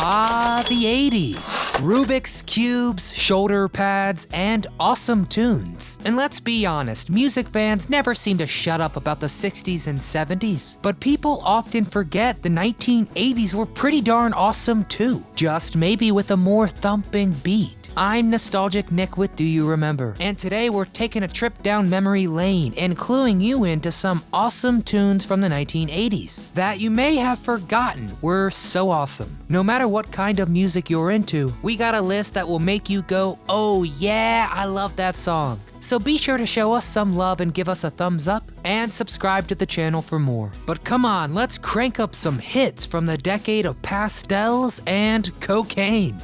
Ah, the 80s. Rubik's Cubes, shoulder pads, and awesome tunes. And let's be honest, music fans never seem to shut up about the 60s and 70s. But people often forget the 1980s were pretty darn awesome too. Just maybe with a more thumping beat. I'm Nostalgic Nick with Do You Remember? And today we're taking a trip down memory lane and cluing you into some awesome tunes from the 1980s that you may have forgotten were so awesome. No matter what kind of music you're into, we got a list that will make you go, oh yeah, I love that song. So be sure to show us some love and give us a thumbs up and subscribe to the channel for more. But come on, let's crank up some hits from the decade of pastels and cocaine.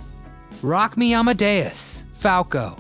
Rock Me Amadeus, FALCO.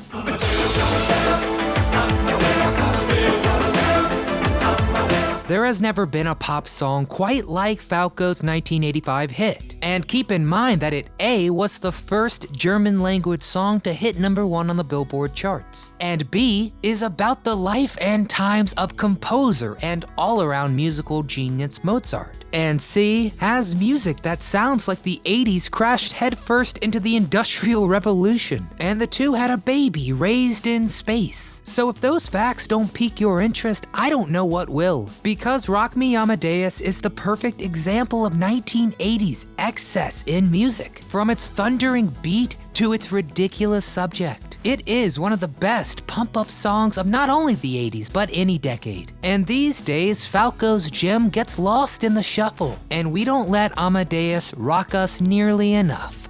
There has never been a pop song quite like FALCO's 1985 hit. And keep in mind that it A, was the first German language song to hit #1 on the Billboard charts. And B, is about the life and times of composer and all-around musical genius Mozart. And C, has music that sounds like the 80s crashed headfirst into the Industrial Revolution, and the two had a baby raised in space. So if those facts don't pique your interest, I don't know what will. Because Rock Me Amadeus is the perfect example of 1980s excess in music, from its thundering beat to its ridiculous subject. It is one of the best pump-up songs of not only the 80s, but any decade. And these days, FALCO's gem gets lost in the shuffle, and we don't let Amadeus rock us nearly enough.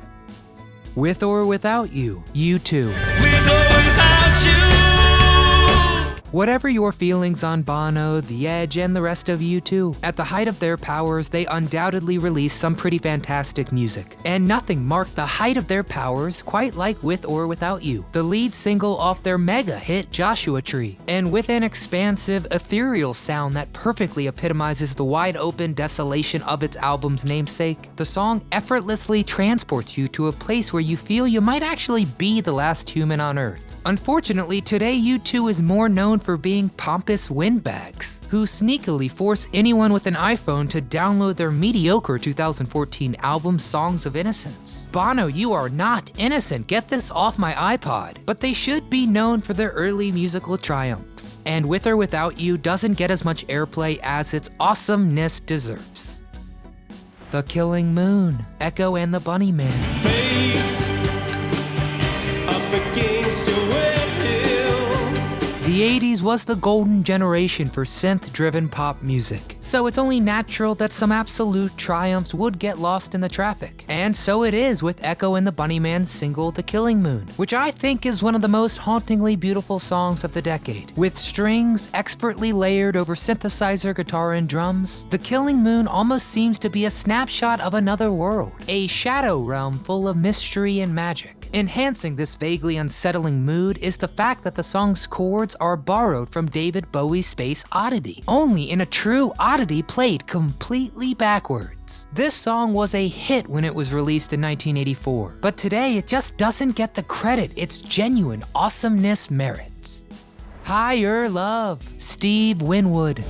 With or Without You, U2. With or without you. Whatever your feelings on Bono, The Edge, and the rest of U2, at the height of their powers, they undoubtedly released some pretty fantastic music. And nothing marked the height of their powers quite like With or Without You, the lead single off their mega hit Joshua Tree. And with an expansive, ethereal sound that perfectly epitomizes the wide-open desolation of its album's namesake, the song effortlessly transports you to a place where you feel you might actually be the last human on Earth. Unfortunately, today U2 is more known for being pompous windbags, who sneakily force anyone with an iPhone to download their mediocre 2014 album Songs of Innocence. Bono, you are not innocent, get this off my iPod. But they should be known for their early musical triumphs. And With or Without You doesn't get as much airplay as its awesomeness deserves. The Killing Moon, Echo and the Bunnyman. Fate, up against your will. The 80s was the golden generation for synth-driven pop music, so it's only natural that some absolute triumphs would get lost in the traffic. And so it is with Echo and the Bunnyman's single The Killing Moon, which I think is one of the most hauntingly beautiful songs of the decade. With strings expertly layered over synthesizer, guitar, and drums, The Killing Moon almost seems to be a snapshot of another world, a shadow realm full of mystery and magic. Enhancing this vaguely unsettling mood is the fact that the song's chords are borrowed from David Bowie's Space Oddity, only in a true oddity played completely backwards. This song was a hit when it was released in 1984, but today it just doesn't get the credit its genuine awesomeness merits. Higher Love, Steve Winwood.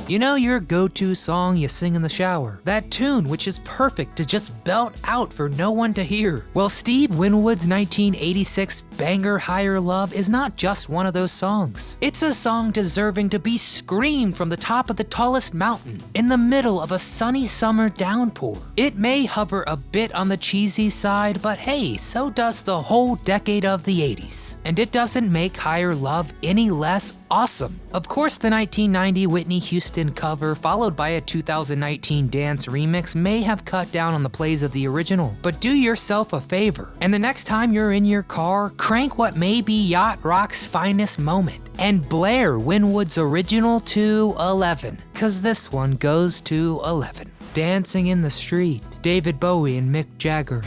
You know your go-to song you sing in the shower? That tune which is perfect to just belt out for no one to hear. Well, Steve Winwood's 1986 banger Higher Love is not just one of those songs. It's a song deserving to be screamed from the top of the tallest mountain in the middle of a sunny summer downpour. It may hover a bit on the cheesy side, but hey, so does the whole decade of the 80s. And it doesn't make Higher Love any less awesome. Of course, the 1990 Whitney Houston cover, followed by a 2019 dance remix, may have cut down on the plays of the original, but do yourself a favor, and the next time you're in your car, crank what may be yacht rock's finest moment, and blare Winwood's original to 11, cause this one goes to 11. Dancing in the Street, David Bowie and Mick Jagger.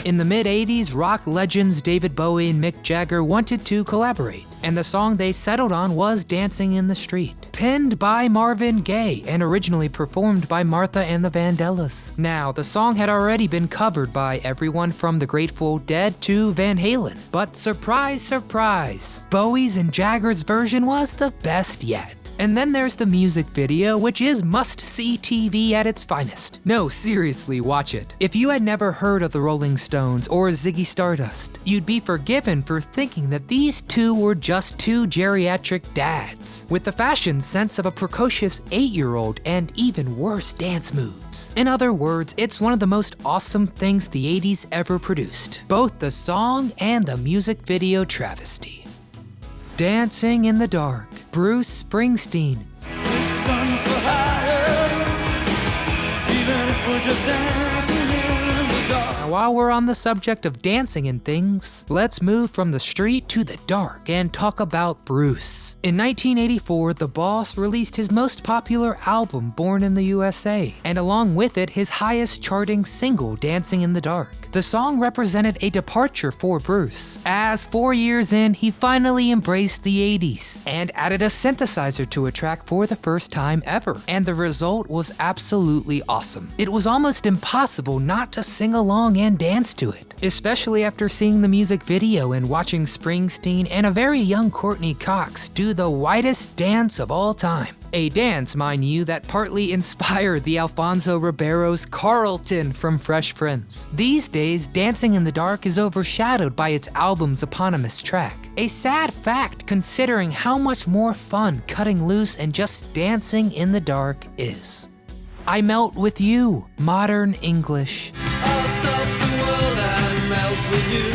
In the mid-80s, rock legends David Bowie and Mick Jagger wanted to collaborate, and the song they settled on was Dancing in the Street. penned by Marvin Gaye and originally performed by Martha and the Vandellas. Now, the song had already been covered by everyone from the Grateful Dead to Van Halen, but surprise, surprise, Bowie's and Jagger's version was the best yet. And then there's the music video, which is must-see TV at its finest. No, seriously, watch it. If you had never heard of the Rolling Stones or Ziggy Stardust, you'd be forgiven for thinking that these two were just two geriatric dads, with the fashion sense of a precocious 8-year-old and even worse dance moves. In other words, it's one of the most awesome things the 80s ever produced, both the song and the music video travesty. Dancing in the Dark, Bruce Springsteen. This gun's for hire, even if we're just dancing in the dark. Now, while we're on the subject of dancing and things, let's move from the street to the dark and talk about Bruce. In 1984, the Boss released his most popular album, Born in the USA, and along with it, his highest charting single, Dancing in the Dark. The song represented a departure for Bruce, as 4 years in, he finally embraced the 80s and added a synthesizer to a track for the first time ever, and the result was absolutely awesome. It was almost impossible not to sing along and dance to it, especially after seeing the music video and watching Springsteen and a very young Courtney Cox do the whitest dance of all time. A dance, mind you, that partly inspired the Alfonso Ribeiro's Carlton from Fresh Prince. These days, Dancing in the Dark is overshadowed by its album's eponymous track. A sad fact considering how much more fun cutting loose and just dancing in the dark is. I Melt With You, Modern English. I'll stop the world and melt with you.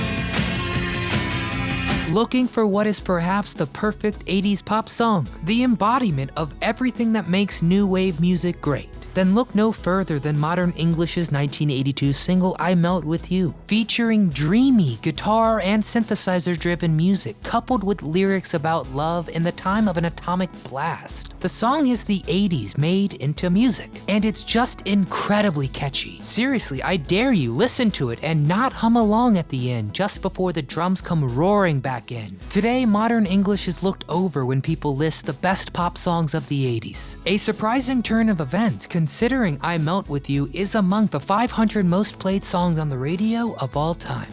Looking for what is perhaps the perfect 80s pop song, the embodiment of everything that makes new wave music great? Then look no further than Modern English's 1982 single I Melt With You, featuring dreamy guitar and synthesizer-driven music coupled with lyrics about love in the time of an atomic blast. The song is the 80s made into music, and it's just incredibly catchy. Seriously, I dare you, listen to it and not hum along at the end just before the drums come roaring back in. Today, Modern English is looked over when people list the best pop songs of the 80s. A surprising turn of events considering I Melt With You is among the 500 most played songs on the radio of all time.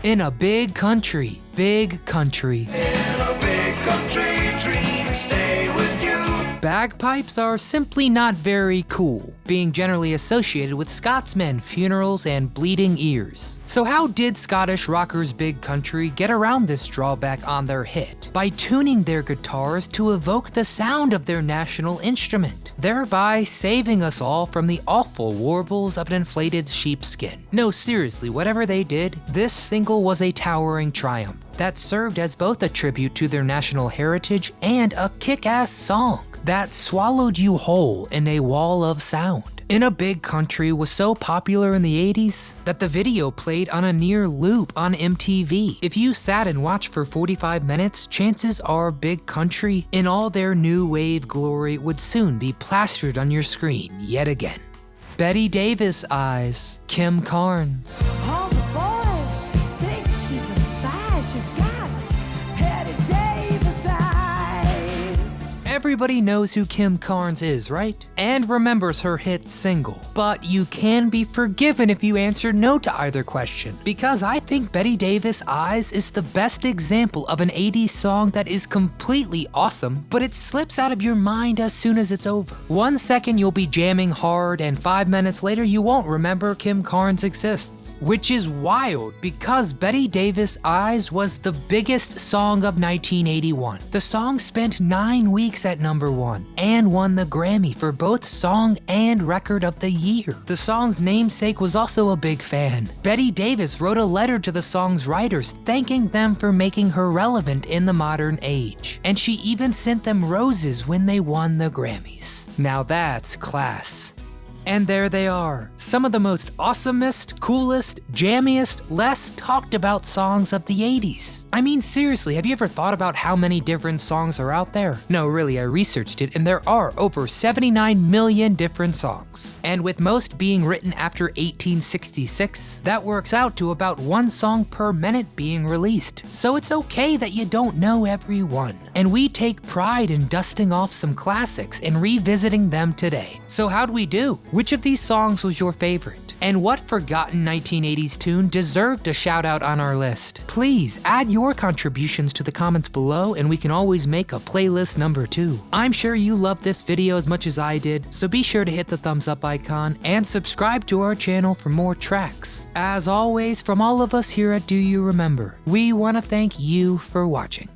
In a Big Country, Big Country. In a big country, dreams stay with you. Bagpipes are simply not very cool, being generally associated with Scotsmen, funerals, and bleeding ears. So how did Scottish rockers Big Country get around this drawback on their hit? By tuning their guitars to evoke the sound of their national instrument, thereby saving us all from the awful warbles of an inflated sheepskin. No, seriously, whatever they did, this single was a towering triumph that served as both a tribute to their national heritage and a kick-ass song that swallowed you whole in a wall of sound. In a Big Country was so popular in the 80s that the video played on a near loop on MTV. If you sat and watched for 45 minutes, chances are Big Country, in all their new wave glory, would soon be plastered on your screen yet again. Betty Davis Eyes, Kim Carnes. All the boys think she's a spy. She's got Betty Davis eyes. Everybody knows who Kim Carnes is, right? And remembers her hit single. But you can be forgiven if you answer no to either question, because I think Betty Davis Eyes is the best example of an 80s song that is completely awesome, but it slips out of your mind as soon as it's over. 1 second you'll be jamming hard, and 5 minutes later you won't remember Kim Carnes exists. Which is wild, because Betty Davis Eyes was the biggest song of 1981. The song spent 9 weeks at #1 and won the Grammy for both Song and Record of the Year. The song's namesake was also a big fan. Betty Davis wrote a letter to the song's writers thanking them for making her relevant in the modern age, and she even sent them roses when they won the Grammys. Now that's class. And there they are, some of the most awesomest, coolest, jammiest, less talked about songs of the 80s. I mean, seriously, have you ever thought about how many different songs are out there? No, really, I researched it, and there are over 79 million different songs. And with most being written after 1866, that works out to about one song per minute being released. So it's okay that you don't know every one. And we take pride in dusting off some classics and revisiting them today. So how'd we do? Which of these songs was your favorite? And what forgotten 1980s tune deserved a shout out on our list? Please add your contributions to the comments below and we can always make a playlist number 2. I'm sure you loved this video as much as I did, so be sure to hit the thumbs up icon and subscribe to our channel for more tracks. As always, from all of us here at Do You Remember, we want to thank you for watching.